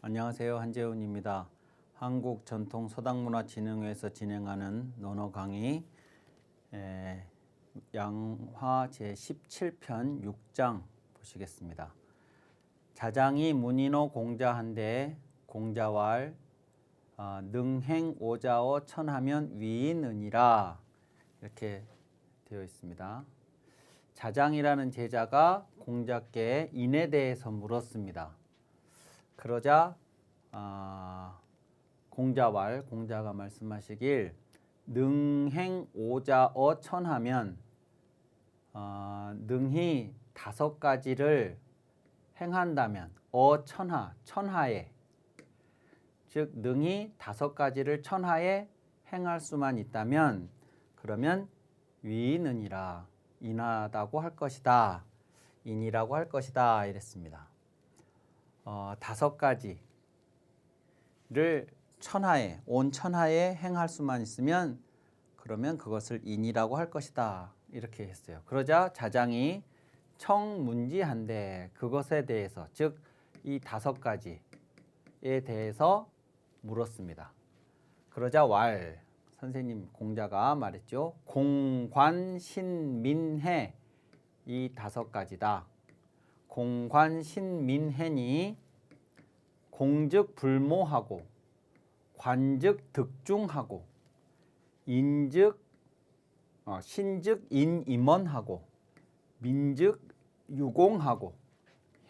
안녕하세요. 한재훈입니다. 한국전통서당문화진흥회에서 진행하는 논어 강의 양화 제17편 6장 보시겠습니다. 자장이 문인어 공자한데 공자왈 능행 오자어 천하면 위인은이라 이렇게 되어 있습니다. 자장이라는 제자가 공자께 인에 대해서 물었습니다. 그러자 공자가 말씀하시길 능행 오자어 천하면 능히 5가지를 행한다면 천하에 즉 능히 5가지를 천하에 행할 수만 있다면 그러면 위인은이라 인하다고 할 것이다. 인이라고 할 것이다 이랬습니다. 5가지를 천하에 온 천하에 행할 수만 있으면 그러면 그것을 인이라고 할 것이다 이렇게 했어요. 그러자 자장이 청문지한데 그것에 대해서 즉 이 5가지에 대해서 물었습니다. 그러자 선생님 공자가 말했죠. 공관신민해 이 5가지다. 공관신민해니 공즉 불모하고 관즉 득중하고 신즉 인임원하고 민즉 유공하고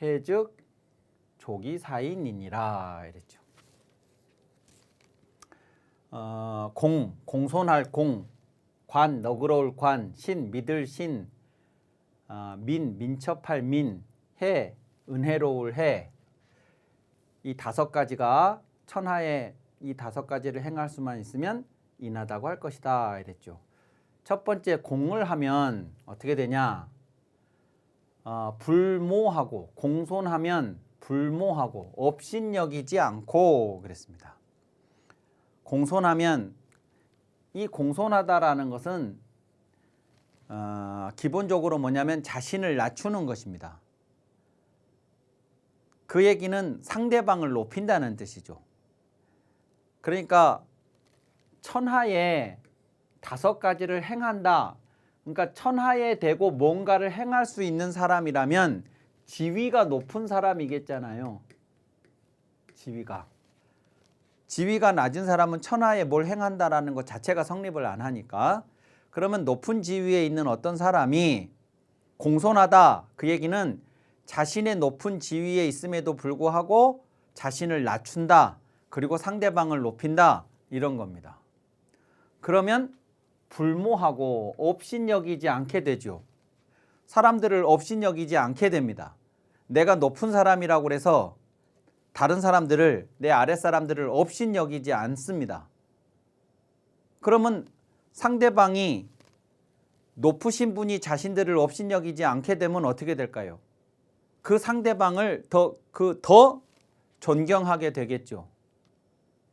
해즉 조기사인이니라 이랬죠. 공손할 공, 관 너그러울 관, 신 믿을 신, 민첩할 민, 해 은혜로울 해. 이 5가지가 천하에 이 5가지를 행할 수만 있으면 인하다고 할 것이다 이랬죠. 첫 번째 공을 하면 어떻게 되냐? 불모하고 공손하면 불모하고 업신여기지 않고 그랬습니다. 공손하면 이 공손하다라는 것은 기본적으로 뭐냐면 자신을 낮추는 것입니다. 그 얘기는 상대방을 높인다는 뜻이죠. 그러니까 천하에 5가지를 행한다. 그러니까 천하에 대고 뭔가를 행할 수 있는 사람이라면 지위가 높은 사람이겠잖아요. 지위가 낮은 사람은 천하에 뭘 행한다라는 것 자체가 성립을 안 하니까 그러면 높은 지위에 있는 어떤 사람이 공손하다. 그 얘기는 자신의 높은 지위에 있음에도 불구하고 자신을 낮춘다. 그리고 상대방을 높인다. 이런 겁니다. 그러면 불모하고 업신여기지 않게 되죠. 사람들을 업신여기지 않게 됩니다. 내가 높은 사람이라고 해서 다른 사람들을 내 아랫사람들을 업신여기지 않습니다. 그러면 상대방이 높으신 분이 자신들을 업신여기지 않게 되면 어떻게 될까요? 그 상대방을 더 존경하게 되겠죠.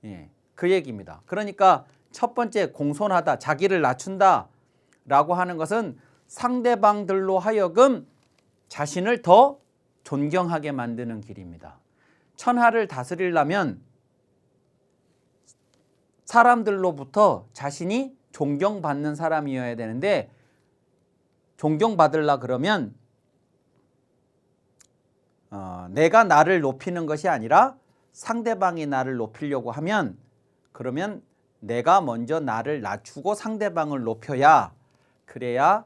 예, 그 얘기입니다. 그러니까 첫 번째 공손하다, 자기를 낮춘다 라고 하는 것은 상대방들로 하여금 자신을 더 존경하게 만드는 길입니다. 천하를 다스리려면 사람들로부터 자신이 존경받는 사람이어야 되는데 존경받으려 그러면 내가 나를 높이는 것이 아니라 상대방이 나를 높이려고 하면 그러면 내가 먼저 나를 낮추고 상대방을 높여야 그래야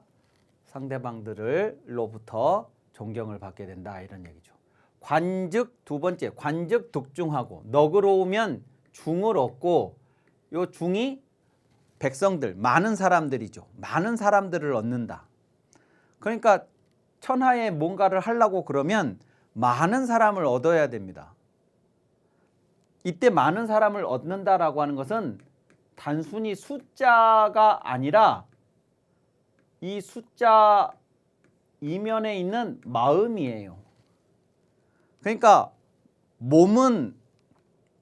상대방들로부터 존경을 받게 된다 이런 얘기죠. 관즉 두 번째 관즉 득중하고 너그러우면 중을 얻고 요 중이 백성들 많은 사람들이죠. 많은 사람들을 얻는다. 그러니까 천하에 뭔가를 하려고 그러면 많은 사람을 얻어야 됩니다. 이때 많은 사람을 얻는다라고 하는 것은 단순히 숫자가 아니라 이 숫자 이면에 있는 마음이에요. 그러니까 몸은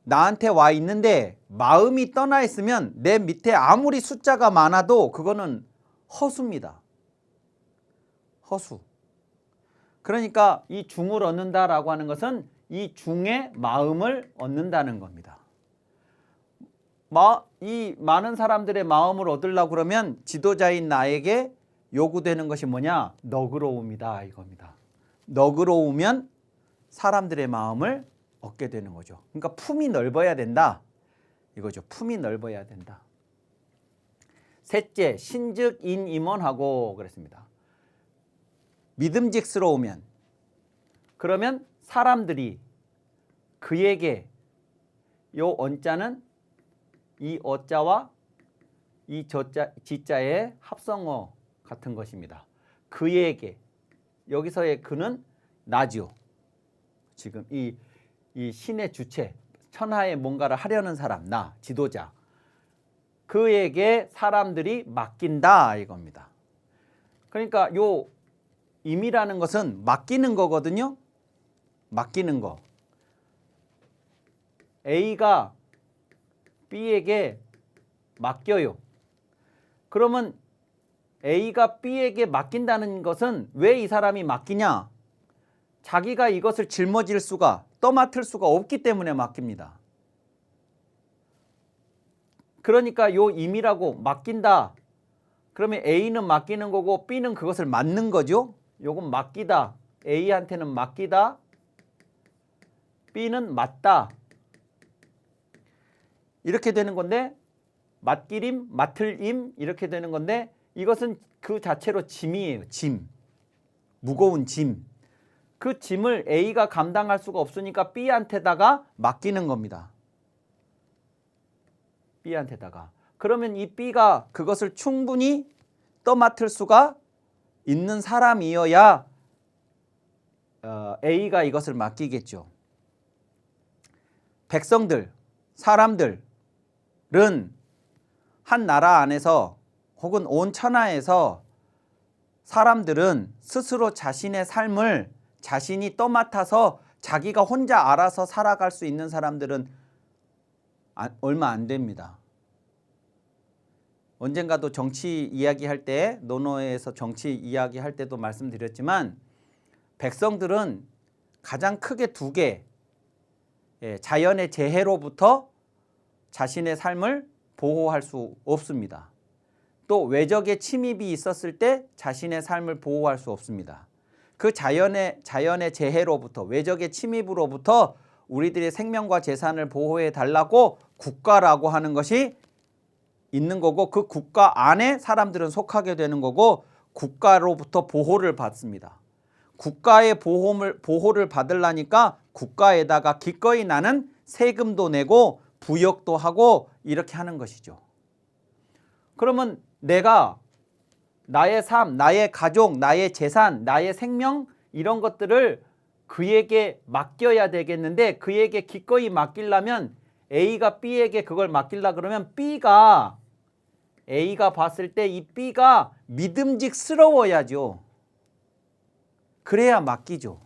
나한테 와 있는데 마음이 떠나 있으면 내 밑에 아무리 숫자가 많아도 그거는 허수입니다. 허수. 그러니까 이 중을 얻는다라고 하는 것은 이 중의 마음을 얻는다는 겁니다. 이 많은 사람들의 마음을 얻으려고 그러면 지도자인 나에게 요구되는 것이 뭐냐? 너그러움이다 이겁니다. 너그러우면 사람들의 마음을 얻게 되는 거죠. 그러니까 품이 넓어야 된다 이거죠. 품이 넓어야 된다. 셋째, 신즉인임원하고 그랬습니다. 믿음직스러우면, 그러면 사람들이 그에게, 요 언자는 이 어자와 이 지자의 합성어 같은 것입니다. 그에게, 여기서의 그는 나죠. 지금 이 신의 주체, 천하에 뭔가를 하려는 사람, 나, 지도자, 그에게 사람들이 맡긴다 이겁니다. 그러니까 요 임이라는 것은 맡기는 거거든요. 맡기는 거. A가 B에게 맡겨요. 그러면 A가 B에게 맡긴다는 것은 왜 이 사람이 맡기냐? 자기가 이것을 짊어질 수가, 떠맡을 수가 없기 때문에 맡깁니다. 그러니까 요 임이라고 맡긴다. 그러면 A는 맡기는 거고 B는 그것을 맡는 거죠. 요건 맡기다. A한테는 맡기다. B는 맡다. 이렇게 되는 건데 맡기림, 맡을임 이렇게 되는 건데 이것은 그 자체로 짐이에요. 짐. 무거운 짐. 그 짐을 A가 감당할 수가 없으니까 B한테다가 맡기는 겁니다. B한테다가. 그러면 이 B가 그것을 충분히 떠맡을 수가 있는 사람이어야 A가 이것을 맡기겠죠. 백성들, 사람들은 한 나라 안에서 혹은 온 천하에서 사람들은 스스로 자신의 삶을 자신이 떠맡아서 자기가 혼자 알아서 살아갈 수 있는 사람들은 얼마 안 됩니다. 언젠가도 정치 이야기할 때, 논어에서 정치 이야기할 때도 말씀드렸지만 백성들은 가장 크게 두 개, 자연의 재해로부터 자신의 삶을 보호할 수 없습니다. 또 외적의 침입이 있었을 때 자신의 삶을 보호할 수 없습니다. 그 자연의 재해로부터, 외적의 침입으로부터 우리들의 생명과 재산을 보호해 달라고 국가라고 하는 것이 있는 거고, 그 국가 안에 사람들은 속하게 되는 거고, 국가로부터 보호를 받습니다. 국가의 보호를 받으려니까 국가에다가 기꺼이 나는 세금도 내고 부역도 하고 이렇게 하는 것이죠. 그러면 내가 나의 삶, 나의 가족, 나의 재산, 나의 생명 이런 것들을 그에게 맡겨야 되겠는데, 그에게 기꺼이 맡기려면 A가 B에게 그걸 맡기려 그러면 A가 봤을 때 이 B가 믿음직스러워야죠. 그래야 맡기죠.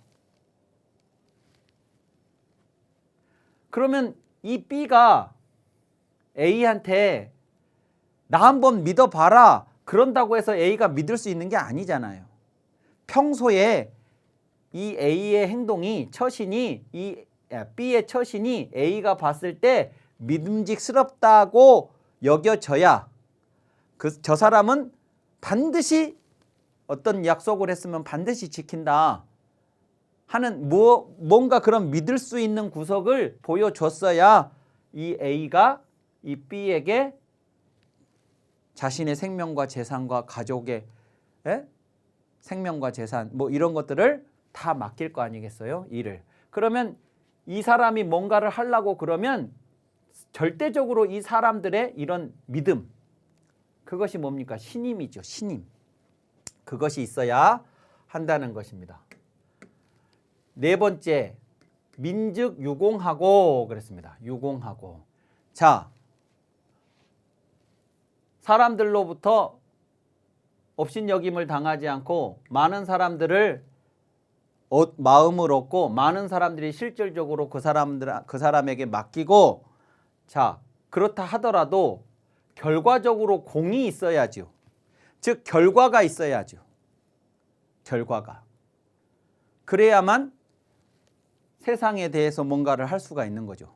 그러면 이 B가 A한테 나 한번 믿어봐라 그런다고 해서 A가 믿을 수 있는 게 아니잖아요. 평소에 이 A의 행동이, 처신이, 이 B의 처신이 A가 봤을 때 믿음직스럽다고 여겨져야 저 사람은 반드시 어떤 약속을 했으면 반드시 지킨다 하는 뭔가 그런 믿을 수 있는 구석을 보여줬어야 이 A가 이 B에게 자신의 생명과 재산과 가족의 생명과 재산 뭐 이런 것들을 다 맡길 거 아니겠어요? 일을. 그러면 이 사람이 뭔가를 하려고 그러면 절대적으로 이 사람들의 이런 믿음, 그것이 뭡니까? 신임이죠. 신임. 그것이 있어야 한다는 것입니다. 네 번째, 민즉 유공하고 그랬습니다. 유공하고. 자, 사람들로부터 업신여김을 당하지 않고 많은 사람들을 마음을 얻고 많은 사람들이 실질적으로 그 사람에게 맡기고, 자, 그렇다 하더라도 결과적으로 공이 있어야죠. 즉 결과가 있어야죠. 결과가. 그래야만 세상에 대해서 뭔가를 할 수가 있는 거죠.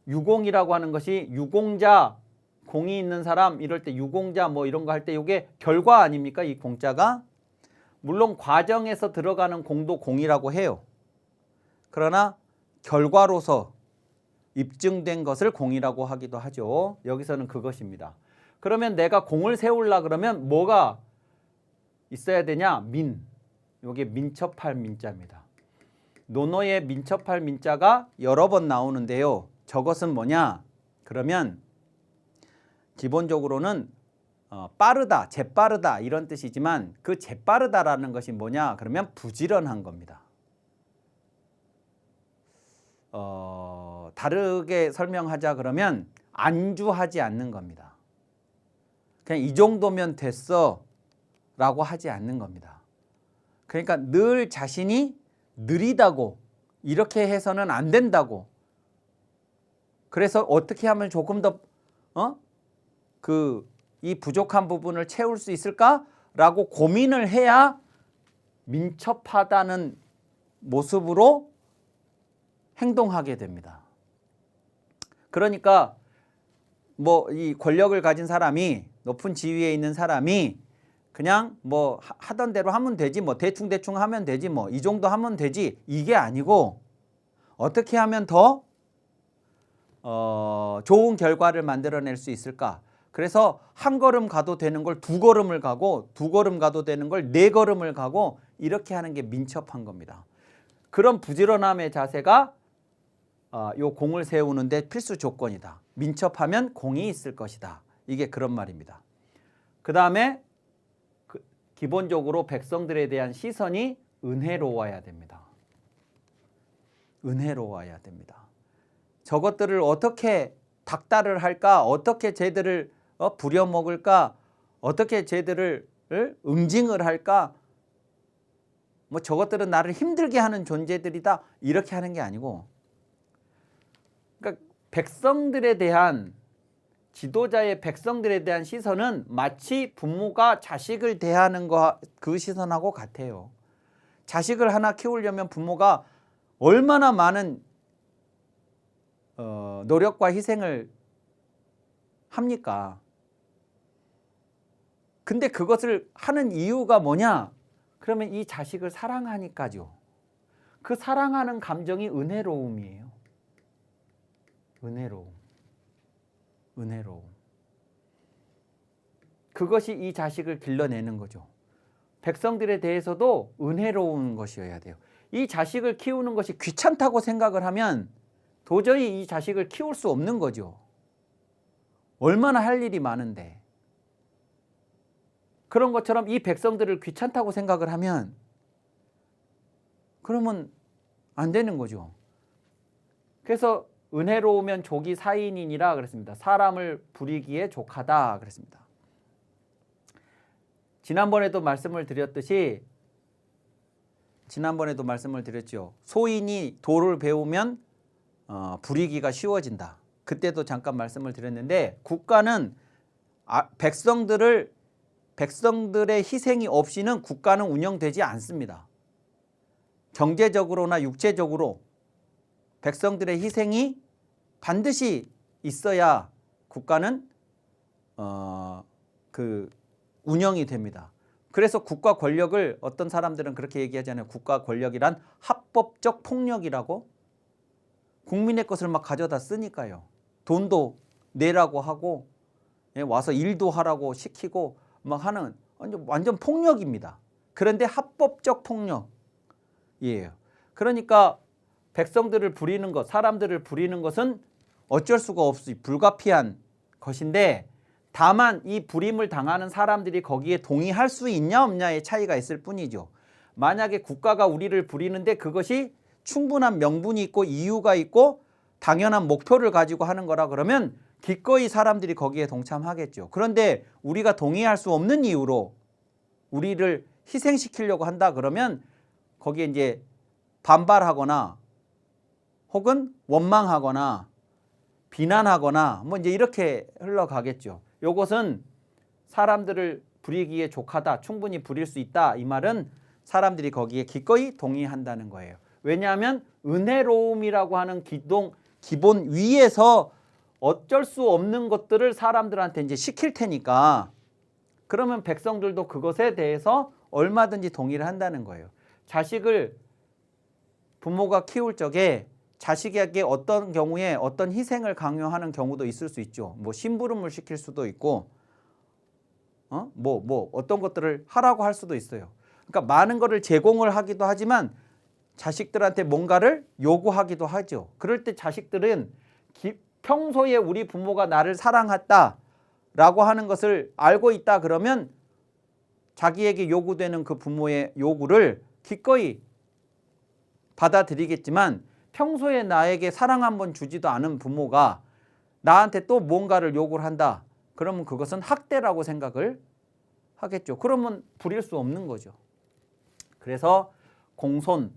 유공이라고 하는 것이 유공자, 공이 있는 사람 이럴 때 유공자 뭐 이런 거 할 때 이게 결과 아닙니까? 이 공자가. 물론 과정에서 들어가는 공도 공이라고 해요. 그러나 결과로서 입증된 것을 공이라고 하기도 하죠. 여기서는 그것입니다. 그러면 내가 공을 세우려 그러면 뭐가 있어야 되냐? 민. 이게 민첩할 민자입니다. 논어에 민첩할 민자가 여러 번 나오는데요. 저것은 뭐냐? 그러면 기본적으로는 빠르다, 재빠르다 이런 뜻이지만 그 재빠르다라는 것이 뭐냐? 그러면 부지런한 겁니다. 다르게 설명하자 그러면 안주하지 않는 겁니다. 그냥 이 정도면 됐어 라고 하지 않는 겁니다. 그러니까 늘 자신이 느리다고 이렇게 해서는 안 된다고 그래서 어떻게 하면 조금 더 이 부족한 부분을 채울 수 있을까라고 고민을 해야 민첩하다는 모습으로 행동하게 됩니다. 그러니까 뭐 이 권력을 가진 사람이 높은 지위에 있는 사람이 그냥 뭐 하던 대로 하면 되지 뭐 대충 하면 되지 뭐 이 정도 하면 되지 이게 아니고 어떻게 하면 더 좋은 결과를 만들어낼 수 있을까? 그래서 한 걸음 가도 되는 걸 두 걸음을 가고 두 걸음 가도 되는 걸 네 걸음을 가고 이렇게 하는 게 민첩한 겁니다. 그런 부지런함의 자세가 요 공을 세우는 데 필수 조건이다. 민첩하면 공이 있을 것이다. 이게 그런 말입니다. 그 다음에 기본적으로 백성들에 대한 시선이 은혜로워야 됩니다. 은혜로워야 됩니다. 저것들을 어떻게 닥달을 할까? 어떻게 쟤들을 부려먹을까? 어떻게 쟤들을 응징을 할까? 뭐 저것들은 나를 힘들게 하는 존재들이다. 이렇게 하는 게 아니고 그러니까 백성들에 대한 지도자의 백성들에 대한 시선은 마치 부모가 자식을 대하는 그 시선하고 같아요. 자식을 하나 키우려면 부모가 얼마나 많은 노력과 희생을 합니까? 근데 그것을 하는 이유가 뭐냐? 그러면 이 자식을 사랑하니까죠. 그 사랑하는 감정이 은혜로움이에요. 은혜로움. 그것이 이 자식을 길러내는 거죠. 백성들에 대해서도 은혜로운 것이어야 돼요. 이 자식을 키우는 것이 귀찮다고 생각을 하면 도저히 이 자식을 키울 수 없는 거죠. 얼마나 할 일이 많은데. 그런 것처럼 이 백성들을 귀찮다고 생각을 하면 그러면 안 되는 거죠. 그래서 은혜로우면 족이 사인이니라 그랬습니다. 사람을 부리기에 족하다 그랬습니다. 지난번에도 말씀을 드렸죠. 소인이 도를 배우면 부리기가 쉬워진다. 그때도 잠깐 말씀을 드렸는데 국가는 백성들의 희생이 없이는 국가는 운영되지 않습니다. 경제적으로나 육체적으로 백성들의 희생이 반드시 있어야 국가는 운영이 됩니다. 그래서 국가 권력을 어떤 사람들은 그렇게 얘기하잖아요. 국가 권력이란 합법적 폭력이라고. 국민의 것을 막 가져다 쓰니까요. 돈도 내라고 하고 와서 일도 하라고 시키고 막 하는 완전 폭력입니다. 그런데 합법적 폭력이에요. 그러니까 백성들을 부리는 것, 사람들을 부리는 것은 어쩔 수가 없이 불가피한 것인데 다만 이 부림을 당하는 사람들이 거기에 동의할 수 있냐 없냐의 차이가 있을 뿐이죠. 만약에 국가가 우리를 부리는데 그것이 충분한 명분이 있고 이유가 있고 당연한 목표를 가지고 하는 거라 그러면 기꺼이 사람들이 거기에 동참하겠죠. 그런데 우리가 동의할 수 없는 이유로 우리를 희생시키려고 한다 그러면 거기에 이제 반발하거나 혹은 원망하거나 비난하거나 뭐 이제 이렇게 흘러가겠죠. 요것은 사람들을 부리기에 족하다, 충분히 부릴 수 있다 이 말은 사람들이 거기에 기꺼이 동의한다는 거예요. 왜냐하면 은혜로움이라고 하는 기본 위에서 어쩔 수 없는 것들을 사람들한테 이제 시킬 테니까 그러면 백성들도 그것에 대해서 얼마든지 동의를 한다는 거예요. 자식을 부모가 키울 적에 자식에게 어떤 경우에 어떤 희생을 강요하는 경우도 있을 수 있죠. 뭐 심부름을 시킬 수도 있고 어떤 것들을 하라고 할 수도 있어요. 그러니까 많은 것을 제공을 하기도 하지만 자식들한테 뭔가를 요구하기도 하죠. 그럴 때 자식들은 평소에 우리 부모가 나를 사랑했다라고 하는 것을 알고 있다 그러면 자기에게 요구되는 그 부모의 요구를 기꺼이 받아들이겠지만 평소에 나에게 사랑 한번 주지도 않은 부모가 나한테 또 뭔가를 요구를 한다. 그러면 그것은 학대라고 생각을 하겠죠. 그러면 부릴 수 없는 거죠. 그래서 공손함,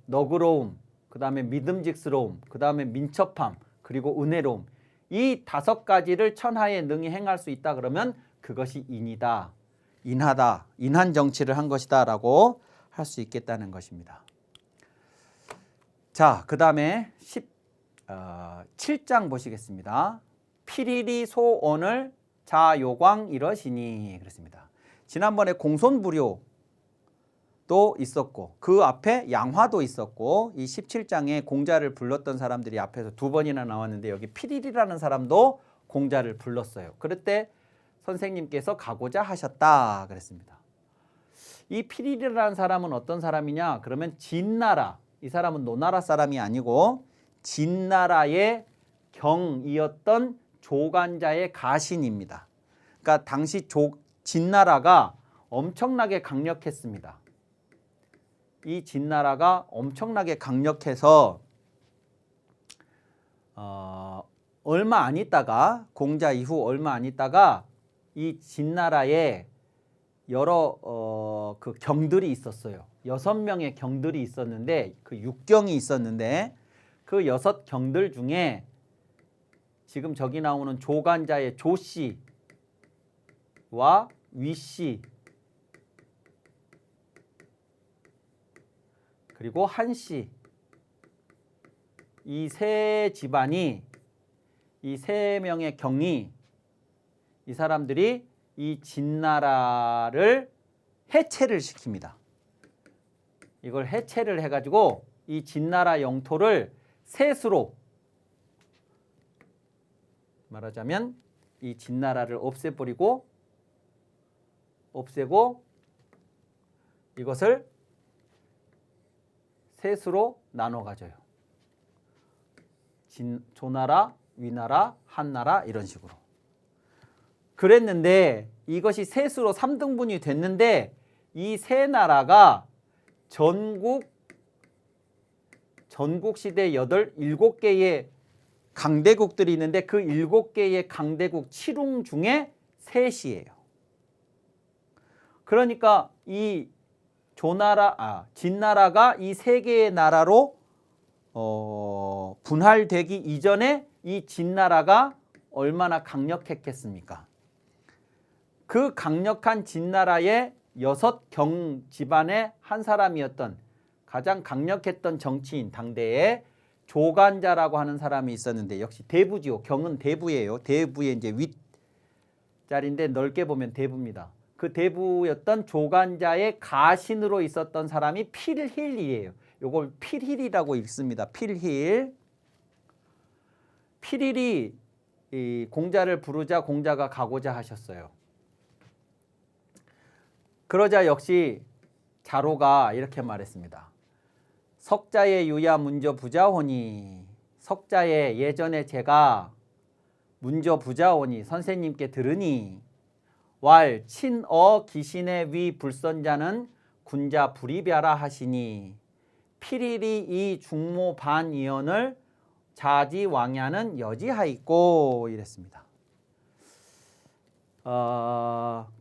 너그러움, 그 다음에 믿음직스러움, 그 다음에 민첩함, 그리고 은혜로움. 이 5가지를 천하에 능히 행할 수 있다 그러면 그것이 인이다. 인하다. 인한 정치를 한 것이다 라고 할 수 있겠다는 것입니다. 자, 그 다음에 17장 보시겠습니다. 필일이 소언을 자요광 이러시니 그랬습니다. 지난번에 공손부료도 있었고 그 앞에 양화도 있었고 이 17장에 공자를 불렀던 사람들이 앞에서 2번이나 나왔는데 여기 필일이라는 사람도 공자를 불렀어요. 그럴 때 선생님께서 가고자 하셨다 그랬습니다. 이 필일이라는 사람은 어떤 사람이냐? 그러면 진나라, 이 사람은 노나라 사람이 아니고 진나라의 경이었던 조간자의 가신입니다. 그러니까 당시 진나라가 엄청나게 강력했습니다. 이 진나라가 엄청나게 강력해서 얼마 안 있다가 공자 이후 얼마 안 있다가 이 진나라에 여러 그 경들이 있었어요. 6명의 경들이 있었는데 그 6경이 있었는데 그 6경들 중에 지금 저기 나오는 조간자의 조씨와 위씨 그리고 한씨 이 세 집안이 이 3명의 경이 이 사람들이 이 진나라를 해체를 시킵니다. 이걸 해체를 해가지고 이 진나라 영토를 셋으로 말하자면 이 진나라를 없애고 이것을 셋으로 나눠 가져요. 조나라, 위나라, 한나라 이런 식으로. 그랬는데 이것이 셋으로 3등분이 됐는데 이 세 나라가 전국 시대 7개의 강대국들이 있는데 그 7개의 강대국 7웅 중에 셋이에요. 그러니까 이 진나라가 이 3개의 나라로 분할되기 이전에 이 진나라가 얼마나 강력했겠습니까? 그 강력한 진나라의 6경 집안의 한 사람이었던 가장 강력했던 정치인 당대의 조간자라고 하는 사람이 있었는데 역시 대부지요. 경은 대부예요. 대부의 이제 윗자리인데 넓게 보면 대부입니다. 그 대부였던 조간자의 가신으로 있었던 사람이 필힐이에요. 이걸 필힐이라고 읽습니다. 필힐. 필힐이 이 공자를 부르자 공자가 가고자 하셨어요. 그러자 역시 자로가 이렇게 말했습니다. 석자의 유야 문저 부자오니 석자의 예전에 제가 문저 부자오니 선생님께 들으니 왈 친어 기신의 위 불선자는 군자 불이벼라 하시니 필일이 이 중모 반이언을 자지왕야는 여지하있고 이랬습니다.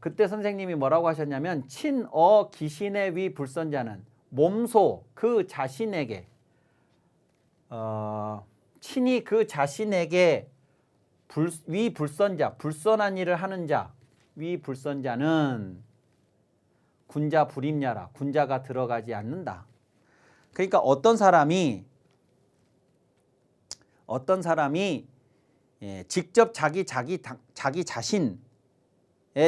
그때 선생님이 뭐라고 하셨냐면 친어 기신의 위 불선자는 몸소 그 자신에게 친히 그 자신에게 위 불선자 불선한 일을 하는 자 위 불선자는 군자 불임냐라 군자가 들어가지 않는다. 그러니까 어떤 사람이 직접 자기 자신에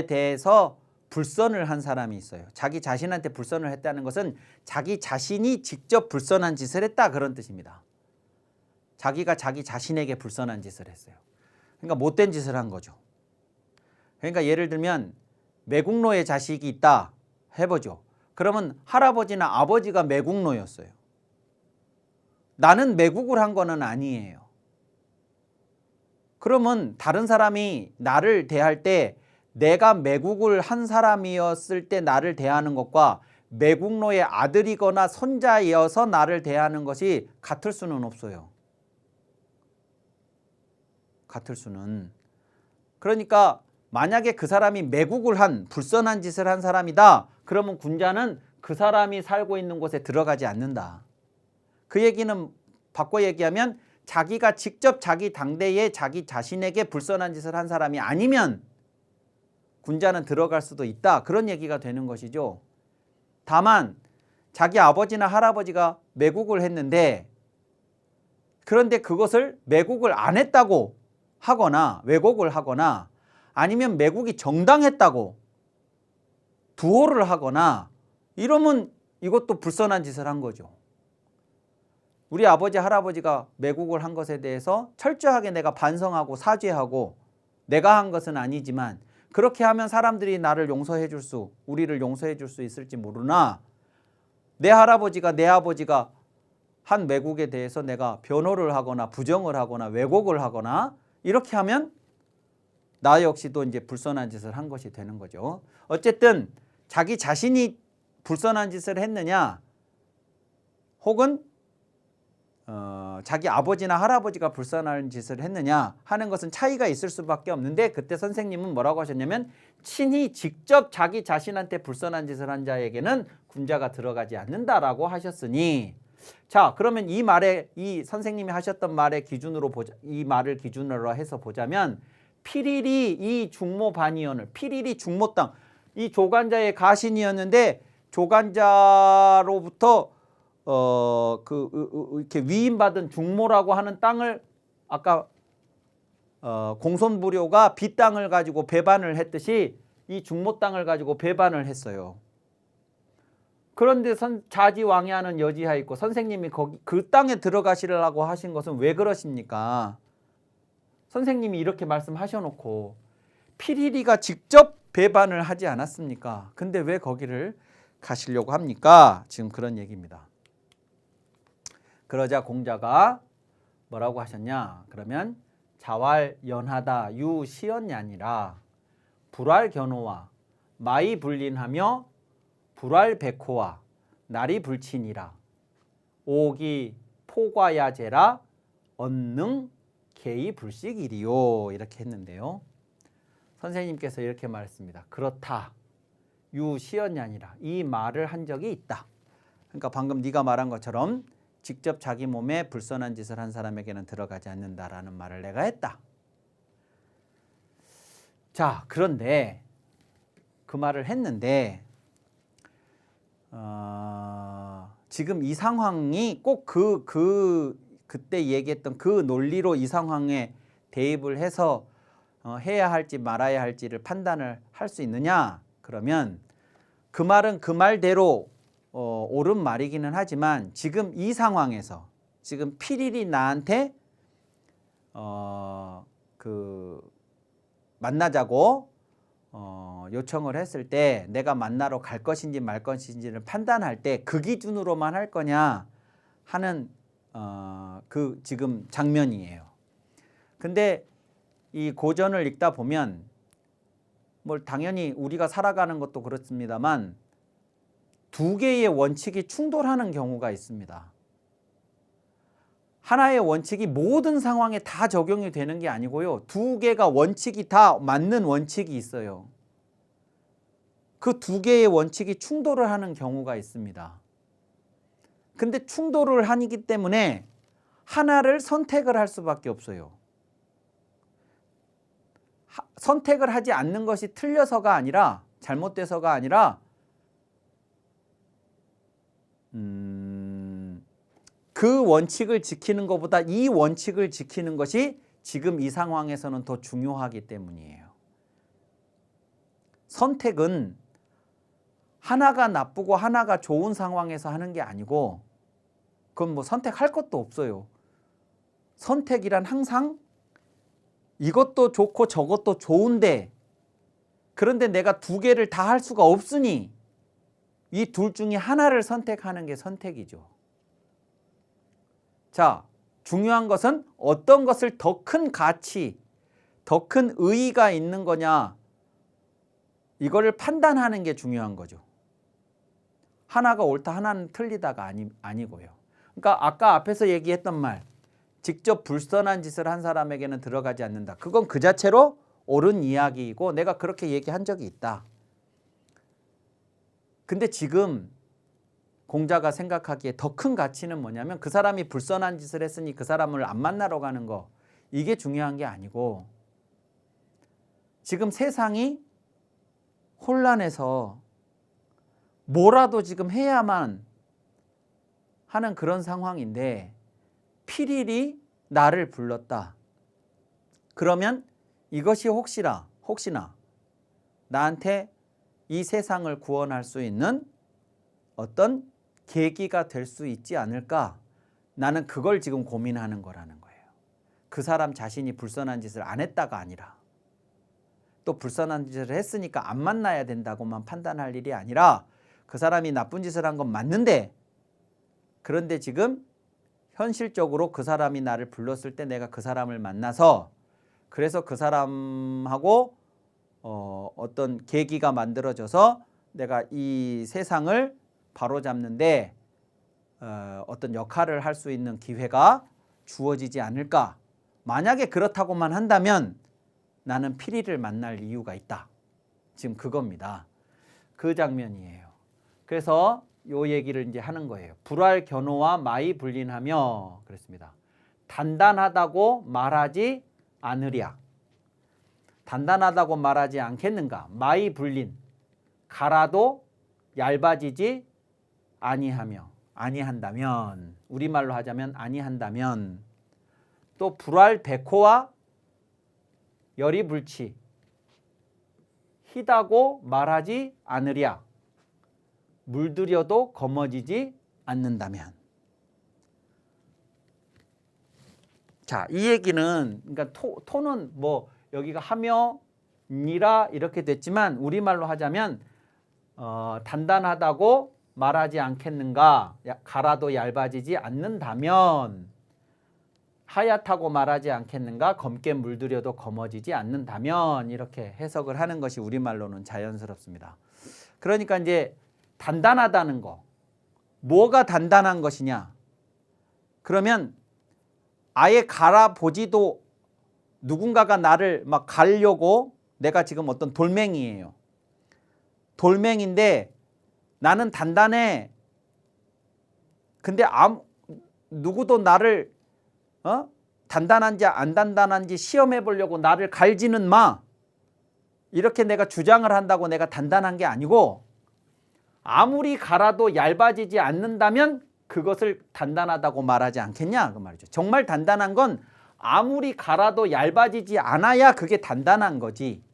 대해서 불선을 한 사람이 있어요. 자기 자신한테 불선을 했다는 것은 자기 자신이 직접 불선한 짓을 했다 그런 뜻입니다. 자기가 자기 자신에게 불선한 짓을 했어요. 그러니까 못된 짓을 한 거죠. 그러니까 예를 들면 매국노의 자식이 있다 해보죠. 그러면 할아버지나 아버지가 매국노였어요. 나는 매국을 한 거는 아니에요. 그러면 다른 사람이 나를 대할 때 내가 매국을 한 사람이었을 때 나를 대하는 것과 매국노의 아들이거나 손자이어서 나를 대하는 것이 같을 수는 없어요. 같을 수는. 그러니까 만약에 그 사람이 매국을 한 불선한 짓을 한 사람이다. 그러면 군자는 그 사람이 살고 있는 곳에 들어가지 않는다. 그 얘기는 바꿔 얘기하면 자기가 직접 자기 당대에 자기 자신에게 불선한 짓을 한 사람이 아니면 군자는 들어갈 수도 있다. 그런 얘기가 되는 것이죠. 다만 자기 아버지나 할아버지가 매국을 했는데 그런데 그것을 매국을 안 했다고 하거나 왜곡을 하거나 아니면 매국이 정당했다고 두호를 하거나 이러면 이것도 불선한 짓을 한 거죠. 우리 아버지 할아버지가 매국을 한 것에 대해서 철저하게 내가 반성하고 사죄하고 내가 한 것은 아니지만 그렇게 하면 사람들이 나를 용서해 줄 수, 우리를 용서해 줄 수 있을지 모르나 내 할아버지가 내 아버지가 한 매국에 대해서 내가 변호를 하거나 부정을 하거나 왜곡을 하거나 이렇게 하면 나 역시도 이제 불선한 짓을 한 것이 되는 거죠. 어쨌든 자기 자신이 불선한 짓을 했느냐 혹은 자기 아버지나 할아버지가 불선한 짓을 했느냐 하는 것은 차이가 있을 수밖에 없는데 그때 선생님은 뭐라고 하셨냐면 친히 직접 자기 자신한테 불선한 짓을 한 자에게는 군자가 들어가지 않는다라고 하셨으니 자 그러면 이 말에 이 선생님이 하셨던 말의 기준으로 보자 이 말을 기준으로 해서 보자면 필일이 이 중모반의원을 필일이 중모 땅 이 조간자의 가신이었는데 조간자로부터 이렇게 위임받은 중모라고 하는 땅을 아까 공손부료가 비 땅을 가지고 배반을 했듯이 이 중모 땅을 가지고 배반을 했어요. 그런데 자지왕이하는 여지하 있고 선생님이 그 땅에 들어가시려고 하신 것은 왜 그러십니까? 선생님이 이렇게 말씀하셔놓고 필일이가 직접 배반을 하지 않았습니까? 근데 왜 거기를 가시려고 합니까? 지금 그런 얘기입니다. 그러자 공자가 뭐라고 하셨냐? 그러면 자왈연하다 유시언냐니라 불활견호와 마이불린하며 불활백호와 나리불친이라 오기 포과야제라 언능 개이불식이리요 이렇게 했는데요. 선생님께서 이렇게 말했습니다. 그렇다. 유시언냐니라 이 말을 한 적이 있다. 그러니까 방금 네가 말한 것처럼 직접 자기 몸에 불선한 짓을 한 사람에게는 들어가지 않는다라는 말을 내가 했다. 자, 그런데 그 말을 했는데 지금 이 상황이 꼭 그때 얘기했던 그 논리로 이 상황에 대입을 해서 해야 할지 말아야 할지를 판단을 할 수 있느냐? 그러면 그 말은 그 말대로 옳은 말이기는 하지만 지금 이 상황에서 지금 필일이 나한테 만나자고 요청을 했을 때 내가 만나러 갈 것인지 말 것인지를 판단할 때 그 기준으로만 할 거냐 하는 그 지금 장면이에요. 근데 이 고전을 읽다 보면 뭐 당연히 우리가 살아가는 것도 그렇습니다만 두 개의 원칙이 충돌하는 경우가 있습니다. 하나의 원칙이 모든 상황에 다 적용이 되는 게 아니고요. 두 개가 원칙이 다 맞는 원칙이 있어요. 그 두 개의 원칙이 충돌을 하는 경우가 있습니다. 근데 충돌을 하기 때문에 하나를 선택을 할 수밖에 없어요. 선택을 하지 않는 것이 틀려서가 아니라 잘못돼서가 아니라 그 원칙을 지키는 것보다 이 원칙을 지키는 것이 지금 이 상황에서는 더 중요하기 때문이에요. 선택은 하나가 나쁘고 하나가 좋은 상황에서 하는 게 아니고 그건 뭐 선택할 것도 없어요. 선택이란 항상 이것도 좋고 저것도 좋은데 그런데 내가 두 개를 다 할 수가 없으니 이 둘 중에 하나를 선택하는 게 선택이죠. 자, 중요한 것은 어떤 것을 더 큰 가치, 더 큰 의의가 있는 거냐 이거를 판단하는 게 중요한 거죠. 하나가 옳다 하나는 틀리다가 아니고요. 그러니까 아까 앞에서 얘기했던 말 직접 불선한 짓을 한 사람에게는 들어가지 않는다. 그건 그 자체로 옳은 이야기이고 내가 그렇게 얘기한 적이 있다. 근데 지금 공자가 생각하기에 더 큰 가치는 뭐냐면 그 사람이 불선한 짓을 했으니 그 사람을 안 만나러 가는 거 이게 중요한 게 아니고 지금 세상이 혼란해서 뭐라도 지금 해야만 하는 그런 상황인데 필일이 나를 불렀다. 그러면 이것이 혹시나 나한테 이 세상을 구원할 수 있는 어떤 계기가 될 수 있지 않을까? 나는 그걸 지금 고민하는 거라는 거예요. 그 사람 자신이 불선한 짓을 안 했다가 아니라 또 불선한 짓을 했으니까 안 만나야 된다고만 판단할 일이 아니라 그 사람이 나쁜 짓을 한 건 맞는데 그런데 지금 현실적으로 그 사람이 나를 불렀을 때 내가 그 사람을 만나서 그래서 그 사람하고 어떤 계기가 만들어져서 내가 이 세상을 바로잡는데 어떤 역할을 할 수 있는 기회가 주어지지 않을까. 만약에 그렇다고만 한다면 나는 피리를 만날 이유가 있다. 지금 그겁니다. 그 장면이에요. 그래서 요 얘기를 이제 하는 거예요. 불알 견호와 마이 불린하며 그랬습니다. 단단하다고 말하지 않으랴. 단단하다고 말하지 않겠는가? 마이 불린. 갈아도 얇아지지 아니한다면 우리말로 하자면 아니한다면 또 불알 백호와 열이 불치 희다고 말하지 않으랴. 물들여도 검어지지 않는다면. 자, 이 얘기는 그러니까 토는 뭐 여기가 하며 니라 이렇게 됐지만 우리말로 하자면 단단하다고 말하지 않겠는가? 갈아도 얇아지지 않는다면 하얗다고 말하지 않겠는가? 검게 물들여도 검어지지 않는다면 이렇게 해석을 하는 것이 우리말로는 자연스럽습니다. 그러니까 이제 단단하다는 거. 뭐가 단단한 것이냐? 그러면 아예 갈아보지도 누군가가 나를 막 갈려고 내가 지금 어떤 돌멩이에요. 돌멩인데 나는 단단해. 근데 누구도 나를 단단한지 안 단단한지 시험해 보려고 나를 갈지는 마. 이렇게 내가 주장을 한다고 내가 단단한 게 아니고 아무리 갈아도 얇아지지 않는다면 그것을 단단하다고 말하지 않겠냐 그 말이죠. 정말 단단한 건 아무리 갈아도 얇아지지 않아야 그게 단단한 거지.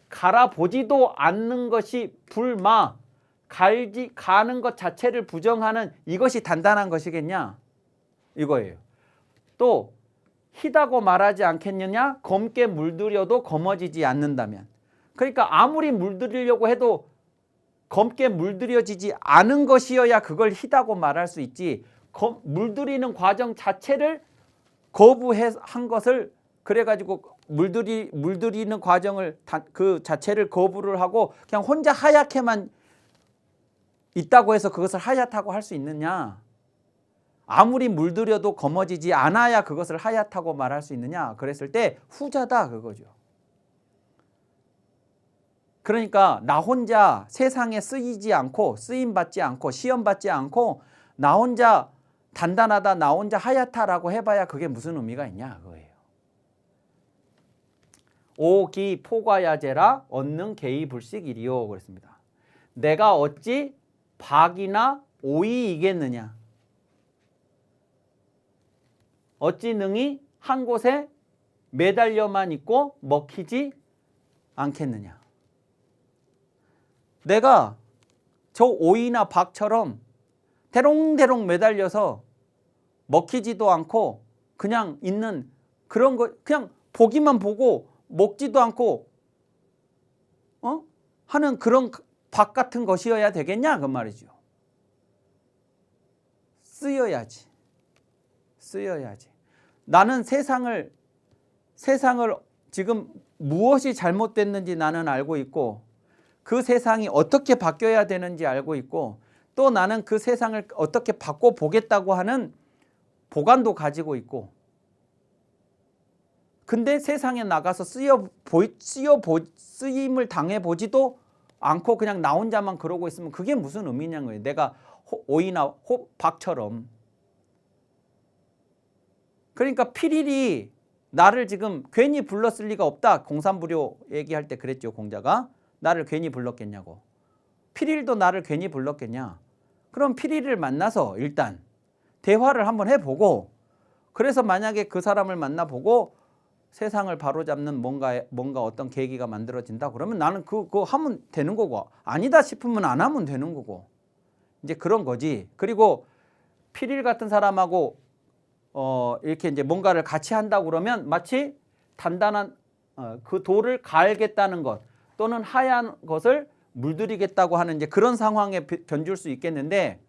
갈아보지도 않는 것이 불마. 가는 것 자체를 부정하는 이것이 단단한 것이겠냐 이거예요. 또 희다고 말하지 않겠느냐. 검게 물들여도 검어지지 않는다면. 그러니까 아무리 물들이려고 해도 검게 물들여지지 않은 것이어야 그걸 희다고 말할 수 있지. 물들이는 과정 자체를 거부한 것을 그래가지고 물들이는 과정을 그 자체를 거부를 하고 그냥 혼자 하얗게만 있다고 해서 그것을 하얗다고 할 수 있느냐. 아무리 물들여도 검어지지 않아야 그것을 하얗다고 말할 수 있느냐. 그랬을 때 후자다 그거죠. 그러니까 나 혼자 세상에 쓰이지 않고 쓰임받지 않고 시험받지 않고 나 혼자 단단하다 나 혼자 하얗다라고 해봐야 그게 무슨 의미가 있냐 그거예요. 오기 포과야제라 얻는 개의불식이리요 그랬습니다. 내가 어찌 박이나 오이이겠느냐. 어찌 능히 한 곳에 매달려만 있고 먹히지 않겠느냐. 내가 저 오이나 박처럼 대롱대롱 매달려서 먹히지도 않고 그냥 있는 그런 거, 그냥 보기만 보고 먹지도 않고 하는 그런 박 같은 것이어야 되겠냐 그 말이죠. 쓰여야지. 나는 세상을 지금 무엇이 잘못됐는지 나는 알고 있고, 그 세상이 어떻게 바뀌어야 되는지 알고 있고, 또 나는 그 세상을 어떻게 바꿔보겠다고 하는 보관도 가지고 있고, 근데 세상에 나가서 쓰임을 당해보지도 않고 그냥 나 혼자만 그러고 있으면 그게 무슨 의미냐는 거예요. 내가 오이나 박처럼. 그러니까 필일이 나를 지금 괜히 불렀을 리가 없다. 공산부료 얘기할 때 그랬죠. 공자가. 나를 괜히 불렀겠냐고. 필일도 나를 괜히 불렀겠냐. 그럼 필일을 만나서 일단 대화를 한번 해보고, 그래서 만약에 그 사람을 만나보고 세상을 바로잡는 뭔가 어떤 계기가 만들어진다 그러면 나는 그거 하면 되는 거고, 아니다 싶으면 안 하면 되는 거고, 이제 그런 거지. 그리고 필일 같은 사람하고 이렇게 이제 뭔가를 같이 한다고 그러면 마치 단단한 그 돌을 갈겠다는 것 또는 하얀 것을 물들이겠다고 하는 이제 그런 상황에 변줄 수 있겠는데,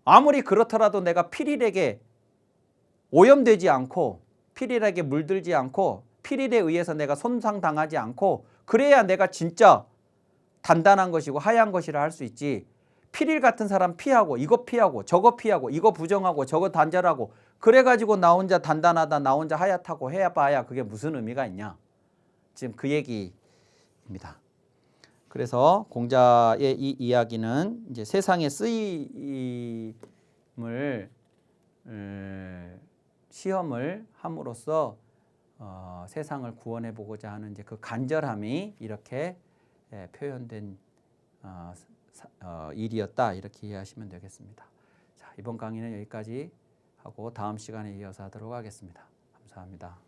아무리 그렇더라도 내가 필일에게 오염되지 않고 필일에게 물들지 않고 필일에 의해서 내가 손상당하지 않고 그래야 내가 진짜 단단한 것이고 하얀 것이라 할 수 있지. 필일 같은 사람 피하고 이거 피하고 저거 피하고 이거 부정하고 저거 단절하고 그래가지고 나 혼자 단단하다 나 혼자 하얗다고 해봐야 그게 무슨 의미가 있냐. 지금 그 얘기입니다. 그래서 공자의 이 이야기는 이제 세상의 쓰임을 시험을 함으로써 세상을 구원해 보고자 하는 이제 그 간절함이 이렇게 표현된 일이었다, 이렇게 이해하시면 되겠습니다. 자, 이번 강의는 여기까지 하고 다음 시간에 이어서 하도록 하겠습니다. 감사합니다.